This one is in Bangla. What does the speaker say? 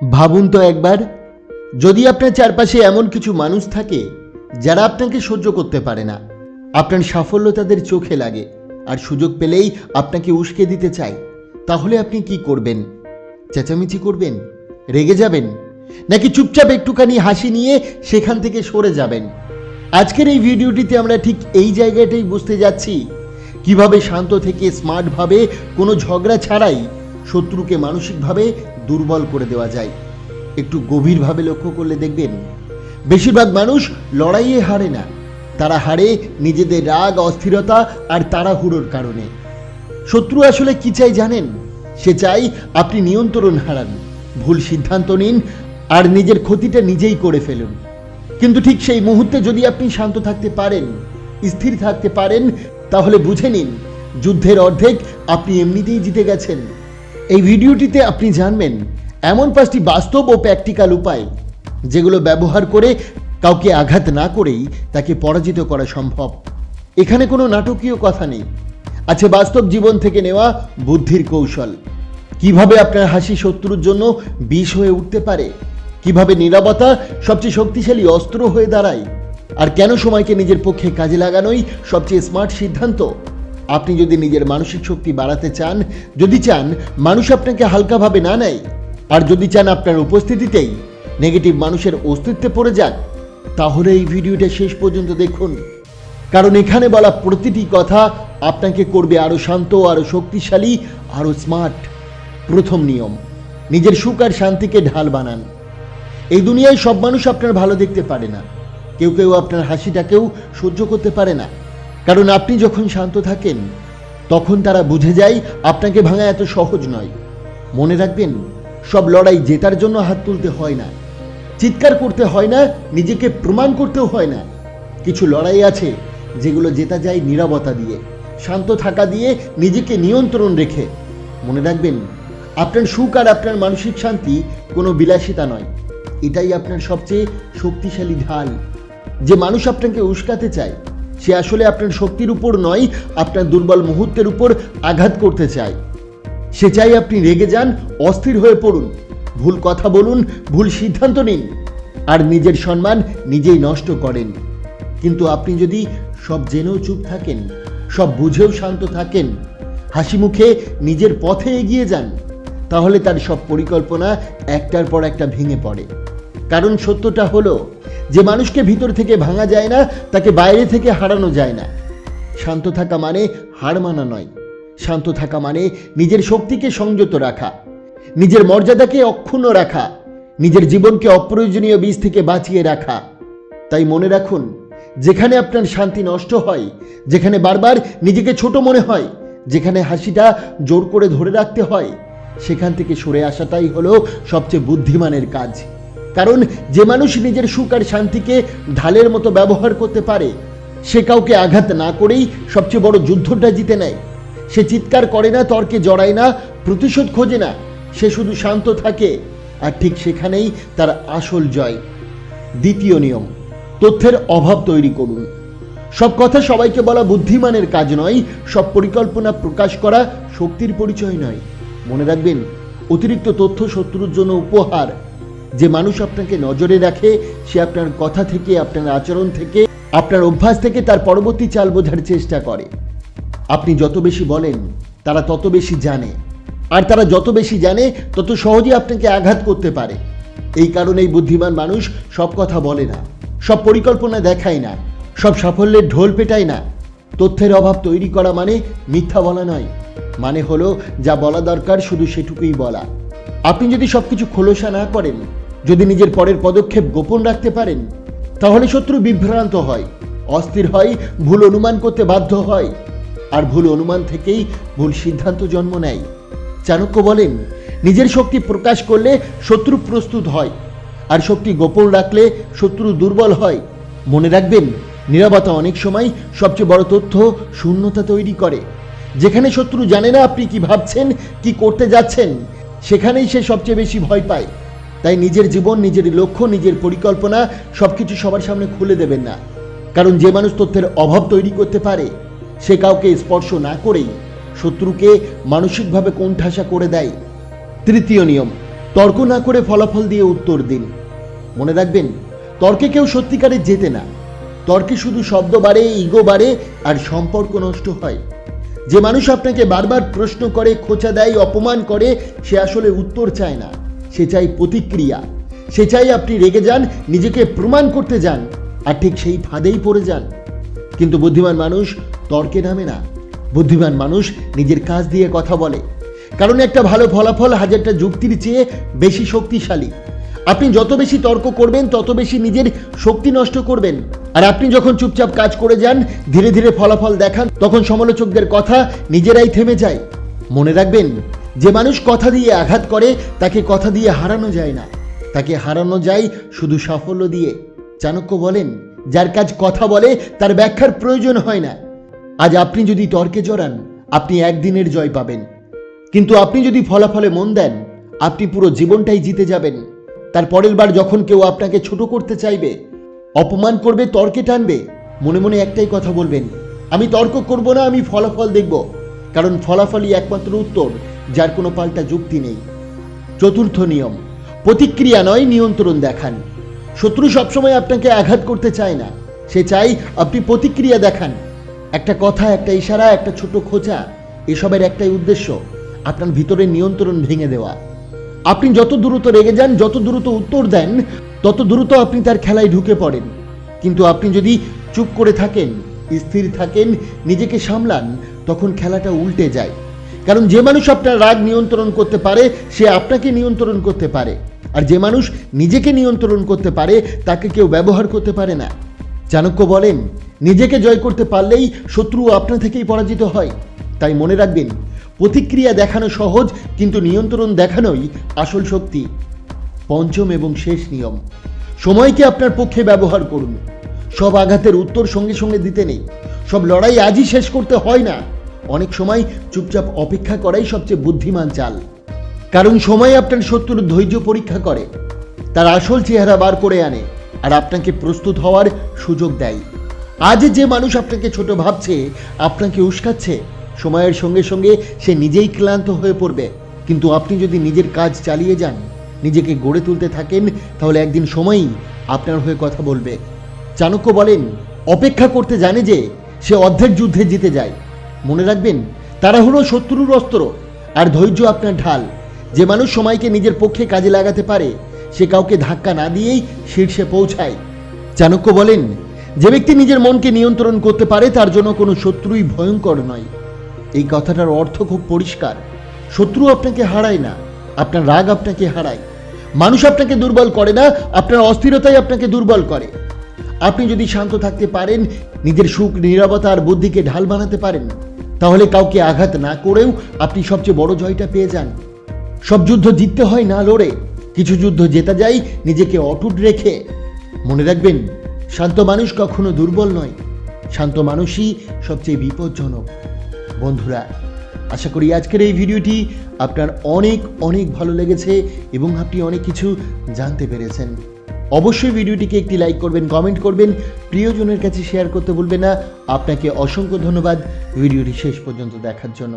ভাবুন তো একবার, যদি আপনার চারপাশে এমন কিছু মানুষ থাকে যারা আপনাকে সহ্য করতে পারে না, আপনার সাফল্য তাদের চোখে লাগে আর সুযোগ পেলেই আপনাকে উস্কে দিতে চায়, তাহলে আপনি কি করবেন? চেঁচামেচি করবেন, রেগে যাবেন, নাকি চুপচাপ একটুখানি হাসি নিয়ে সেখান থেকে সরে যাবেন? আজকের এই ভিডিওটিতে আমরা ঠিক এই জায়গাটাই বুঝতে যাচ্ছি কিভাবে শান্ত থেকে স্মার্টভাবে কোনো ঝগড়া ছাড়াই শত্রুকে মানসিকভাবে দুর্বল করে দেওয়া যায়। একটু গভীরভাবে লক্ষ্য করলে দেখবেন বেশিরভাগ মানুষ লড়াইয়ে হারে না, তারা হারে নিজেদের রাগ, অস্থিরতা আর তাড়াহুড়োর কারণে। শত্রু আসলে কি চাই জানেন? সে চাই আপনি নিয়ন্ত্রণ হারান, ভুল সিদ্ধান্ত নিন আর নিজের ক্ষতিটা নিজেই করে ফেলুন। কিন্তু ঠিক সেই মুহূর্তে যদি আপনি শান্ত থাকতে পারেন, স্থির থাকতে পারেন, তাহলে বুঝে নিন যুদ্ধের অর্ধেক আপনি এমনিতেই জিতে গেছেন। এই ভিডিওটিতে আপনি জানবেন এমন 5টি বাস্তব ও প্র্যাকটিক্যাল উপায় যেগুলো ব্যবহার করে কাউকে আঘাত না করেই তাকে পরাজিত করা সম্ভব। এখানে কোনো নাটকীয় কথা নেই, আছে বাস্তব জীবন থেকে নেওয়া বুদ্ধির কৌশল। কিভাবে আপনার হাসি শত্রুর জন্য বিষ হয়ে উঠতে পারে, কিভাবে নীরবতা সবচেয়ে শক্তিশালী অস্ত্র হয়ে দাঁড়ায়, আর কেন সময়কে নিজের পক্ষে কাজে লাগানোই সবচেয়ে স্মার্ট সিদ্ধান্ত। আপনি যদি নিজের মানসিক শক্তি বাড়াতে চান, যদি চান মানুষ আপনাকে হালকাভাবে না নেয়, আর যদি চান আপনার উপস্থিতিতেই নেগেটিভ মানুষের অস্তিত্বে পড়ে যাক, তাহলে এই ভিডিওটা শেষ পর্যন্ত দেখুন। কারণ এখানে বলা প্রতিটি কথা আপনাকে করবে আরও শান্ত, আরও শক্তিশালী, আরও স্মার্ট। প্রথম নিয়ম, নিজের সুখ আর শান্তিকে ঢাল বানান। এই দুনিয়ায় সব মানুষ আপনার ভালো দেখতে পারে না, কেউ কেউ আপনার হাসিটাকেও সহ্য করতে পারে না। কারণ আপনি যখন শান্ত থাকেন তখন তারা বুঝে যায় আপনাকে ভাঙা এত সহজ নয়। মনে রাখবেন, সব লড়াই জেতার জন্য হাত তুলতে হয় না, চিৎকার করতে হয় না, নিজেকে প্রমাণ করতেও হয় না। কিছু লড়াই আছে যেগুলো জেতা যায় নীরবতা দিয়ে, শান্ত থাকা দিয়ে, নিজেকে নিয়ন্ত্রণ রেখে। মনে রাখবেন, আপনার সুখ আর আপনার মানসিক শান্তি কোনো বিলাসিতা নয়, এটাই আপনার সবচেয়ে শক্তিশালী ঢাল। যে মানুষ আপনাকে উস্কাতে চায় সে আসলে আপনার শক্তির উপর নয়, আপনার দুর্বল মুহূর্তের উপর আঘাত করতে চায়। সে চাই আপনি রেগে যান, অস্থির হয়ে পড়ুন, ভুল কথা বলুন, ভুল সিদ্ধান্ত নিন আর নিজের সম্মান নিজেই নষ্ট করেন। কিন্তু আপনি যদি সব জেনেও চুপ থাকেন, সব বুঝেও শান্ত থাকেন, হাসি মুখে নিজের পথে এগিয়ে যান, তাহলে তার সব পরিকল্পনা একটার পর একটা ভেঙে পড়ে। কারণ সত্যটা হলো, যে মানুষকে ভিতর থেকে ভাঙা যায় না তাকে বাইরে থেকে হারানো যায় না। শান্ত থাকা মানে হার মানা নয়, শান্ত থাকা মানে নিজের শক্তিকে সংযত রাখা, নিজের মর্যাদাকে অক্ষুণ্ণ রাখা, নিজের জীবনকে অপ্রয়োজনীয় বীজ থেকে বাঁচিয়ে রাখা। তাই মনে রাখুন, যেখানে আপনার শান্তি নষ্ট হয়, যেখানে বারবার নিজেকে ছোট মনে হয়, যেখানে হাসিটা জোর করে ধরে রাখতে হয়, সেখান থেকে সরে আসাটাই হলো সবচেয়ে বুদ্ধিমানের কাজ। কারণ যে মানুষ নিজের সুখ আর শান্তিকে ঢালের মতো ব্যবহার করতে পারে, সে কাউকে আঘাত না করেই সবচেয়ে বড় যুদ্ধটা জিতে নেয়। সে চিৎকার করে না, তর্কে জড়ায় না, প্রতিশোধ খোঁজে না, সে শুধু শান্ত থাকে, আর ঠিক সেখানেই তার আসল জয়। দ্বিতীয় নিয়ম, তথ্যের অভাব তৈরি করুন। সব কথা সবাইকে বলা বুদ্ধিমানের কাজ নয়, সব পরিকল্পনা প্রকাশ করা শক্তির পরিচয় নয়। মনে রাখবেন, অতিরিক্ত তথ্য শত্রুর জন্য উপহার। যে মানুষ আপনাকে নজরে রাখে সে আপনার কথা থেকে, আপনার আচরণ থেকে, আপনার অভ্যাস থেকে তার পরবর্তী চাল বোঝার চেষ্টা করে। আপনি যত বেশি বলেন তারা তত বেশি জানে, আর তারা যত বেশি জানে তত সহজে আপনাকে আঘাত করতে পারে। এই কারণেই বুদ্ধিমান মানুষ সব কথা বলে না, সব পরিকল্পনা দেখায় না, সব সাফল্যের ঢোল পেটায় না। তথ্যের অভাব তৈরি করা মানে মিথ্যা বলা নয়, মানে হলো যা বলা দরকার শুধু সেটুকুই বলা। আপনি যদি সবকিছু খোলসা না করেন, যদি নিজের পরের পদক্ষেপ গোপন রাখতে পারেন, তাহলে শত্রু বিভ্রান্ত হয়, অস্থির হয়, ভুল অনুমান করতে বাধ্য হয়, আর ভুল অনুমান থেকেই ভুল সিদ্ধান্ত জন্ম নেয়। চাণক্য বলেন, নিজের শক্তি প্রকাশ করলে শত্রু প্রস্তুত হয়, আর শক্তি গোপন রাখলে শত্রু দুর্বল হয়। মনে রাখবেন, নীরবতা অনেক সময় সবচেয়ে বড় তথ্য শূন্যতা তৈরি করে। যেখানে শত্রু জানে না আপনি কি ভাবছেন, কি করতে যাচ্ছেন, সেখানেই সে সবচেয়ে বেশি ভয় পায়। তাই নিজের জীবন, নিজের লক্ষ্য, নিজের পরিকল্পনা সবকিছু সবার সামনে খুলে দেবেন না। কারণ যে মানুষ তথ্যের অভাব তৈরি করতে পারে সে কাউকে স্পর্শ না করেই শত্রুকে মানসিকভাবে কোণঠাসা করে দেয়। তৃতীয় নিয়ম, তর্ক না করে ফলাফল দিয়ে উত্তর দিন। মনে রাখবেন, তর্কে কেউ সত্যিকারে জেতে না। তর্কে শুধু শব্দ বাড়ে, ইগো বাড়ে আর সম্পর্ক নষ্ট হয়। যে মানুষ আপনাকে বারবার প্রশ্ন করে, খোঁচা দেয়, অপমান করে, সে আসলে উত্তর চায় না, সে চায় প্রতিক্রিয়া। সে চায় আপনি রেগে যান, নিজেকে প্রমাণ করতে যান, আর ঠিক সেই ফাঁদেই পড়ে যান। কিন্তু বুদ্ধিমান মানুষ তর্কে নামে না। বুদ্ধিমান মানুষ নিজের কাজ দিয়ে কথা বলে, কারণ একটা ভালো ফলাফল হাজারটা যুক্তির চেয়ে বেশি শক্তিশালী। আপনি যত বেশি তর্ক করবেন তত বেশি নিজের শক্তি নষ্ট করবেন। আর আপনি যখন চুপচাপ কাজ করে যান, ধীরে ধীরে ফলাফল দেখান, তখন সমালোচকদের কথা নিজেরাই থেমে যায়। মনে রাখবেন, যে মানুষ কথা দিয়ে আঘাত করে তাকে কথা দিয়ে হারানো যায় না, তাকে হারানো যায় শুধু সাফল্য দিয়ে। চাণক্য বলেন, যার কাজ কথা বলে তার ব্যাখ্যার প্রয়োজন হয় না। আজ আপনি যদি তর্কে জড়ান, আপনি একদিনের জয় পাবেন, কিন্তু আপনি যদি ফলাফলে মন দেন, আপনি পুরো জীবনটাই জিতে যাবেন। তার পরের বার যখন কেউ আপনাকে ছোট করতে চাইবে, অপমান করবে, তর্কে টানবে, মনে মনে একটাই কথা বলবেন, আমি তর্ক করব না, আমি ফলাফল দেখব। কারণ ফলাফলই একমাত্র উত্তর, যার কোনো পাল্টা যুক্তি নেই। চতুর্থ নিয়ম, প্রতিক্রিয়া নয়, নিয়ন্ত্রণ দেখান। শত্রু সবসময় আপনাকে আঘাত করতে চায় না, সে চায় আপনি প্রতিক্রিয়া দেখান। একটা কথা, একটা ইশারা, একটা ছোট খোঁচা, এসবের একটাই উদ্দেশ্য, আপনার ভিতরে নিয়ন্ত্রণ ভেঙে দেওয়া। আপনি যত দ্রুত রেগে যান, যত দ্রুত উত্তর দেন, তত দ্রুত আপনি তার খেলায় ঢুকে পড়েন। কিন্তু আপনি যদি চুপ করে থাকেন, স্থির থাকেন, নিজেকে সামলান, তখন খেলাটা উল্টে যায়। কারণ যে মানুষ আপনার রাগ নিয়ন্ত্রণ করতে পারে, সে আপনাকে নিয়ন্ত্রণ করতে পারে। আর যে মানুষ নিজেকে নিয়ন্ত্রণ করতে পারে, তাকে কেউ ব্যবহার করতে পারে না। চাণক্য বলেন, নিজেকে জয় করতে পারলেই শত্রু আপনা থেকেই পরাজিত হয়। তাই মনে রাখবেন, প্রতিক্রিয়া দেখানো সহজ, কিন্তু নিয়ন্ত্রণ দেখানোই আসল শক্তি। পঞ্চম এবং শেষ নিয়ম, সময়কে আপনার পক্ষে ব্যবহার করুন। সব আঘাতের উত্তর সঙ্গে সঙ্গে দিতে নেই, সব লড়াই আজই শেষ করতে হয় না। অনেক সময় চুপচাপ অপেক্ষা করাই সবচেয়ে বুদ্ধিমান চাল। কারণ সময় আপনার শত্রুর ধৈর্য পরীক্ষা করে, তার আসল চেহারা বার করে আনে, আর আপনাকে প্রস্তুত হওয়ার সুযোগ দেয়। আজ যে মানুষ আপনাকে ছোট ভাবছে, আপনাকে উস্কাচ্ছে, সময়ের সঙ্গে সঙ্গে সে নিজেই ক্লান্ত হয়ে পড়বে। কিন্তু আপনি যদি নিজের কাজ চালিয়ে যান, নিজেকে গড়ে তুলতে থাকেন, তাহলে একদিন সময়ই আপনার হয়ে কথা বলবে। চাণক্য বলেন, অপেক্ষা করতে জানে যে সে অর্ধেক যুদ্ধে জিতে যায়। মনে রাখবেন, তারা হলো শত্রুর অস্ত্র, আর ধৈর্য আপনার ঢাল। যে মানুষ সময়কে নিজের পক্ষে কাজে লাগাতে পারে, সে কাউকে ধাক্কা না দিয়েই শীর্ষে পৌঁছায়। চাণক্য বলেন, যে ব্যক্তি নিজের মনকে নিয়ন্ত্রণ করতে পারে, তার জন্য কোনো শত্রুই ভয়ঙ্কর নয়। এই কথাটার অর্থ খুব পরিষ্কার। শত্রু আপনাকে হারায় না, আপনার রাগ আপনাকে হারায়। মানুষ আপনাকে দুর্বল করে না, আপনার অস্থিরতাই আপনাকে দুর্বল করে। আপনি যদি শান্ত থাকতে পারেন, নিজের সুখ, নীরবতা আর বুদ্ধিকে ঢাল বানাতে পারেন, তাহলে কাউকে আঘাত না করেও আপনি সবচেয়ে বড় জয়টা পেয়ে যান। সব যুদ্ধ জিততে হয় না লড়ে, কিছু যুদ্ধ জেতা যায় নিজেকে অটুট রেখে। মনে রাখবেন, শান্ত মানুষ কখনো দুর্বল নয়, শান্ত মানুষই সবচেয়ে বিপজ্জনক। বন্ধুরা, আশা করি আজকের এই ভিডিওটি আপনার অনেক অনেক ভালো লেগেছে এবং আপনি অনেক কিছু জানতে পেরেছেন। অবশ্যই ভিডিওটিকে একটি লাইক করবেন, কমেন্ট করবেন, প্রিয়জনের কাছে শেয়ার করতে ভুলবেন না। আপনাকে অসংখ্য ধন্যবাদ ভিডিওটি শেষ পর্যন্ত দেখার জন্য।